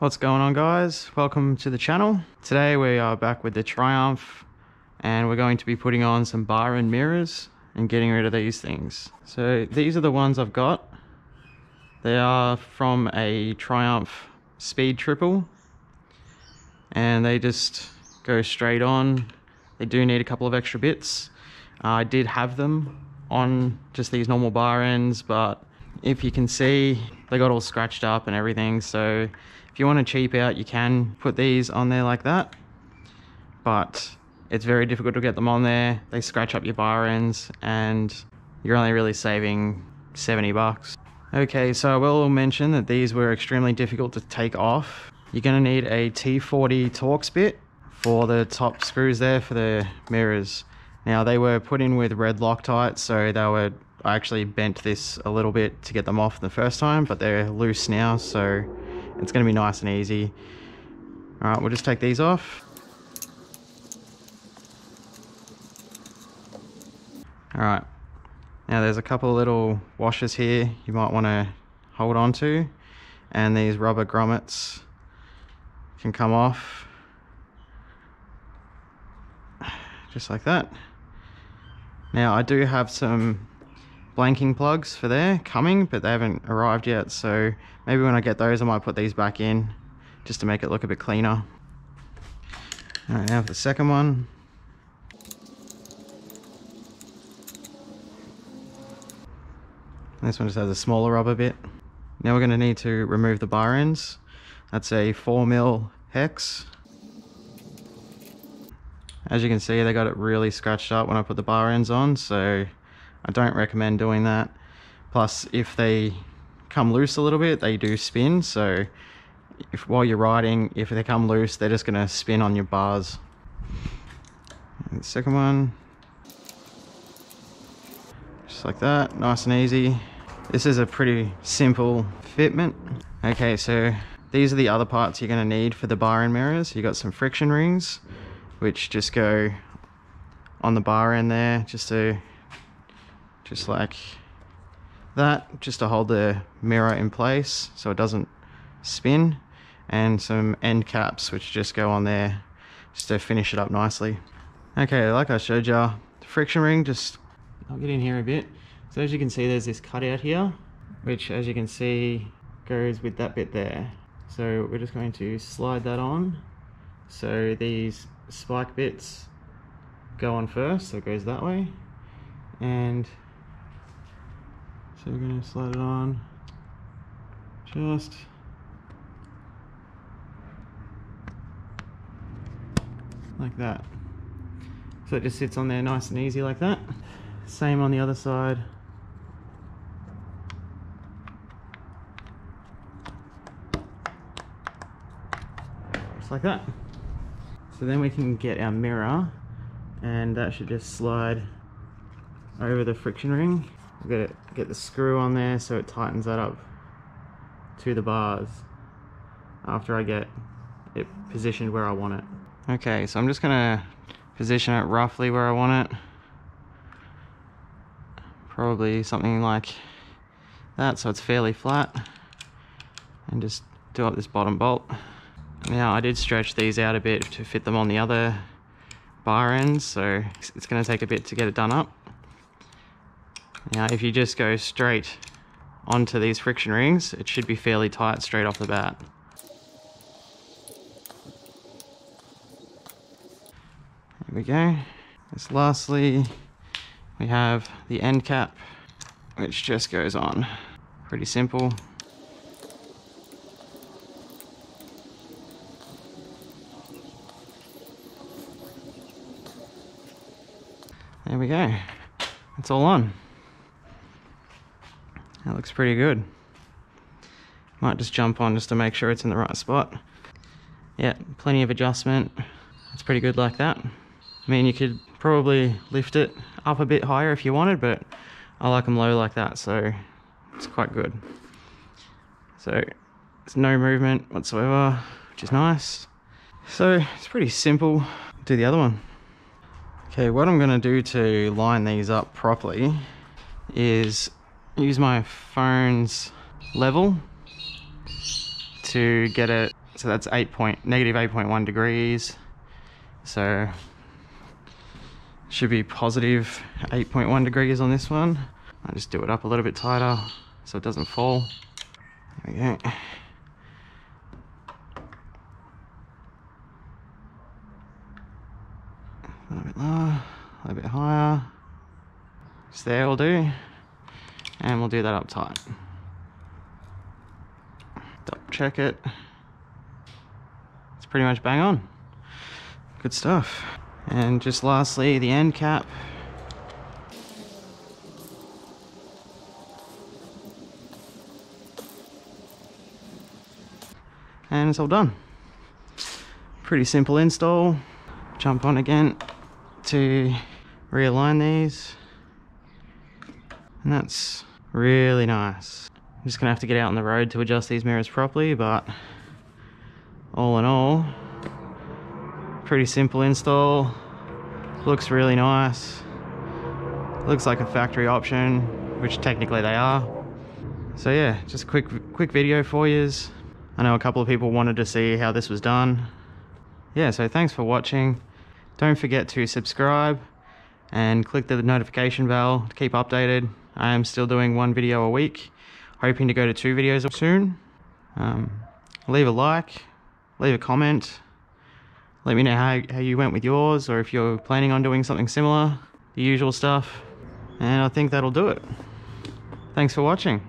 What's going on, guys? Welcome to the channel. Today we are back with the Triumph and we're going to be putting on some bar and mirrors and getting rid of these things. So these are the ones I've got. They are from a Triumph Speed Triple and they just go straight on. They do need a couple of extra bits. I did have them on just these normal bar ends, but if you can see, they got all scratched up and everything. So if you want to cheap out, you can put these on there like that, but it's very difficult to get them on there. They scratch up your bar ends and you're only really saving 70 bucks. Okay, so I will mention that these were extremely difficult to take off. You're going to need a T40 Torx bit for the top screws there for the mirrors. Now they were put in with red Loctite, so I actually bent this a little bit to get them off the first time, but they're loose now, so it's going to be nice and easy. All right, we'll just take these off. All right, now there's a couple of little washers here you might want to hold on to, and these rubber grommets can come off just like that. Now I do have some blanking plugs for there coming, but they haven't arrived yet, so maybe when I get those I might put these back in just to make it look a bit cleaner. All right, now for the second one. This one just has a smaller rubber bit. Now we're going to need to remove the bar ends. That's a 4mm hex. As you can see, they got it really scratched up when I put the bar ends on, so I don't recommend doing that. Plus, if they come loose a little bit, they do spin, so while you're riding, if they come loose, they're just going to spin on your bars. And the second one, just like that, nice and easy. This is a pretty simple fitment. Okay, so these are the other parts you're going to need for the bar end mirrors. You got some friction rings, which just go on the bar end there, just like that, just to hold the mirror in place so it doesn't spin, and some end caps which just go on there just to finish it up nicely. Okay, like I showed you, the friction ring, I'll get in here a bit. So as you can see, there's this cutout here, which as you can see goes with that bit there. So we're just going to slide that on. So these spike bits go on first, so it goes that way. And so we're going to slide it on just like that. So it just sits on there nice and easy like that. Same on the other side. Just like that. So then we can get our mirror, and that should just slide over the friction ring. We've got to get the screw on there so it tightens that up to the bars after I get it positioned where I want it. Okay, so I'm just gonna position it roughly where I want it. Probably something like that, so it's fairly flat, and just do up this bottom bolt. Now I did stretch these out a bit to fit them on the other bar ends, so it's going to take a bit to get it done up. Now if you just go straight onto these friction rings, it should be fairly tight straight off the bat. There we go. This lastly, we have the end cap, which just goes on. Pretty simple. There we go. It's all on. That looks pretty good. Might just jump on just to make sure it's in the right spot. Yeah, plenty of adjustment. It's pretty good like that. I mean, you could probably lift it up a bit higher if you wanted, but I like them low like that, so it's quite good. So there's no movement whatsoever, which is nice. So it's pretty simple. Do the other one. Okay, what I'm gonna do to line these up properly is use my phone's level to get it So that's negative 8.1 degrees. So should be positive 8.1 degrees on this one. I just do it up a little bit tighter so it doesn't fall. There we go. A little bit lower, a little bit higher. Just there will do. And we'll do that up tight. Double check it. It's pretty much bang on. Good stuff. And just lastly, the end cap. And it's all done. Pretty simple install. Jump on again to realign these. And that's really nice. I'm just gonna have to get out on the road to adjust these mirrors properly, but all in all, pretty simple install. Looks really nice. Looks like a factory option, which technically they are. So yeah, just a quick video for yous. I know a couple of people wanted to see how this was done. Yeah, so thanks for watching. Don't forget to subscribe and click the notification bell to keep updated. I am still doing 1 video a week, hoping to go to 2 videos soon. Leave a like, leave a comment. Let me know how you went with yours, or if you're planning on doing something similar, the usual stuff. And I think that'll do it. Thanks for watching.